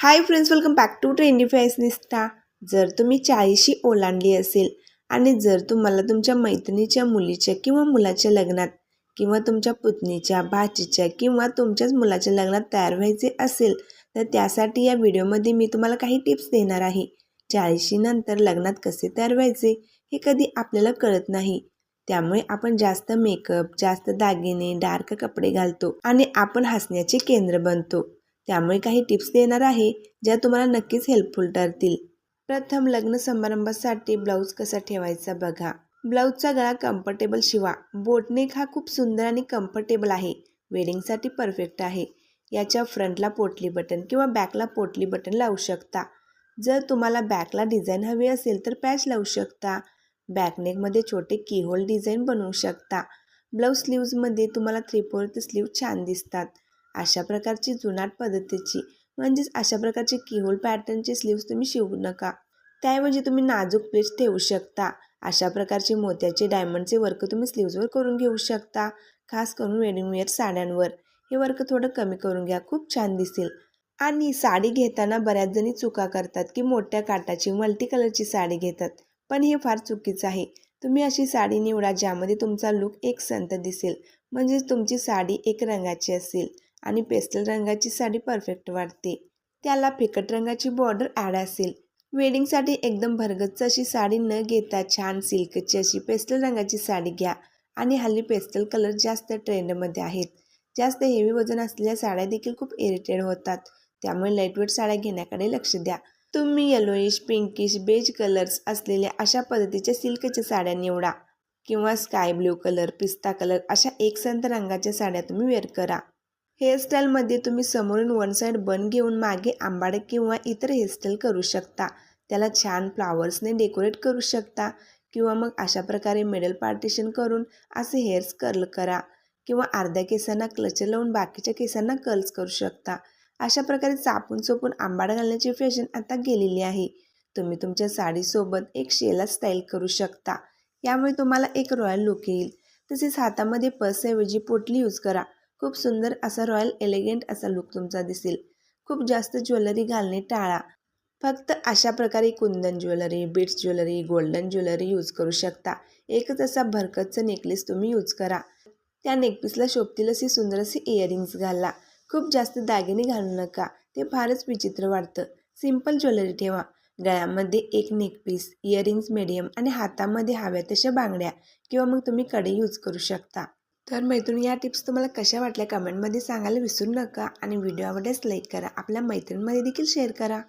High friends, welcome back to trendy fashionista. जर तुम्ही 40शी ओलांडली असेल आणि जर तुम्हाला तुमच्या मैत्रिणीच्या मुलीच्या किंवा मुलाच्या लग्नात किंवा तुमच्या पुतणीच्या, भाचीच्या किंवा तुमच्याच मुलाच्या लग्नात तयार व्हायचे असेल, तर त्यासाठी या व्हिडिओमध्ये मी तुम्हाला काही टिप्स देणार आहे. 40शी नंतर लग्नात कसे तयार व्हायचे हे कधी आपल्याला कळत नाही. त्यामुळे आपण जास्त मेकअप, जास्त दागिने, डार्क कपडे घालतो आणि आपण हसण्याचे केंद्र बनतो. त्यामुळे काही टिप्स देणार आहे ज्या तुम्हाला नक्कीच हेल्पफुल ठरतील. प्रथम, लग्न समारंभासाठी ब्लाऊज कसा ठेवायचा बघा. ब्लाऊजचा गळा कम्फर्टेबल शिवा. बोटनेक हा खूप सुंदर आणि कम्फर्टेबल आहे. वेडिंगसाठी परफेक्ट आहे. याच्या फ्रंटला पोटली बटन किंवा बॅकला पोटली बटन लावू शकता. जर तुम्हाला बॅकला डिझाईन हवी असेल तर पॅच लावू शकता. बॅकनेकमध्ये छोटे कीहोल डिझाईन बनवू शकता. ब्लाऊज स्लीव्जमध्ये तुम्हाला 3/4 स्लीव छान दिसतात. अशा प्रकारची जुनाट पद्धतीची म्हणजेच अशा प्रकारचे कीहोल पॅटर्नचे स्लीव्स तुम्ही शिवू नका. त्याऐवजी तुम्ही नाजूक प्लेट्स ठेवू शकता. अशा प्रकारचे मोत्याचे डायमंडचे वर्क तुम्ही स्लीव्सवर करून घेऊ शकता. खास करून वेडिंग वेअर साड्यांवर हे वर्क थोडं कमी करून घ्या, खूप छान दिसेल. आणि साडी घेताना बऱ्याच जणी चुका करतात की मोठ्या काटाची मल्टी कलरची साडी घेतात, पण हे फार चुकीचं आहे. तुम्ही अशी साडी निवडा ज्यामध्ये तुमचा लुक एकसंध दिसेल. म्हणजेच तुमची साडी एक रंगाची असेल आणि पेस्टल रंगाची साडी परफेक्ट वाटते. त्याला फिकट रंगाची बॉर्डर ॲड असेल. वेडिंगसाठी एकदम भरगच्च अशी साडी न घेता छान सिल्कची अशी पेस्टल रंगाची साडी घ्या. आणि हल्ली पेस्टल कलर जास्त ट्रेंडमध्ये आहेत. जास्त हेवी वजन असलेल्या साड्या देखील खूप इरिटेड होतात. त्यामुळे लाईटवेट साड्या घेण्याकडे लक्ष द्या. तुम्ही येलोइश, पिंकिश, बेज कलर्स असलेल्या अशा पद्धतीच्या सिल्कच्या साड्या निवडा किंवा स्काय ब्ल्यू कलर, पिस्ता कलर अशा एकसंध रंगाच्या साड्या तुम्ही वेअर करा. हेअरस्टाईलमध्ये तुम्ही समोरून वन साईड बन घेऊन मागे आंबाडे किंवा इतर हेअरस्टाईल करू शकता. त्याला छान फ्लावर्सने डेकोरेट करू शकता किंवा मग अशा प्रकारे मिडल पार्टिशन करून असे हेअर्स कर्ल करा किंवा अर्ध्या केसांना क्लचर लावून बाकीच्या केसांना कर्ल्स करू शकता. अशा प्रकारे चापून चोपून आंबाडा घालण्याची फॅशन आता गेलेली आहे. तुम्ही तुमच्या साडीसोबत एक शेला स्टाईल करू शकता. यामुळे तुम्हाला एक रॉयल लुक येईल. तसेच हातामध्ये पर्सऐवजी पोटली यूज करा. खूप सुंदर असा रॉयल एलिगंट असा लुक तुमचा दिसेल. खूप जास्त ज्वेलरी घालणे टाळा. फक्त अशा प्रकारे kundan jewellery, beads jewellery, golden jewellery use करू शकता. एकच असा भरकतचा नेकलेस तुम्ही यूज करा. त्या नेकपीसला शोभतील अशी सुंदर अशी इयरिंग्स घाला. खूप जास्त दागिने घालू नका, ते फारच विचित्र वाटतं. सिंपल ज्वेलरी ठेवा. गळ्यामध्ये एक नेकपीस, इयरिंग्स मीडियम आणि हातामध्ये हव्या तशा बांगड्या किंवा मग तुम्ही कडे यूज करू शकता. तर मैत्रिणी, या टिप्स तुम्हाला कशा वाटल्या कमेंटमध्ये सांगायला विसरू नका आणि व्हिडिओ आवडल्यास लाईक करा. आपल्या मैत्रिणींमध्ये देखील शेअर करा.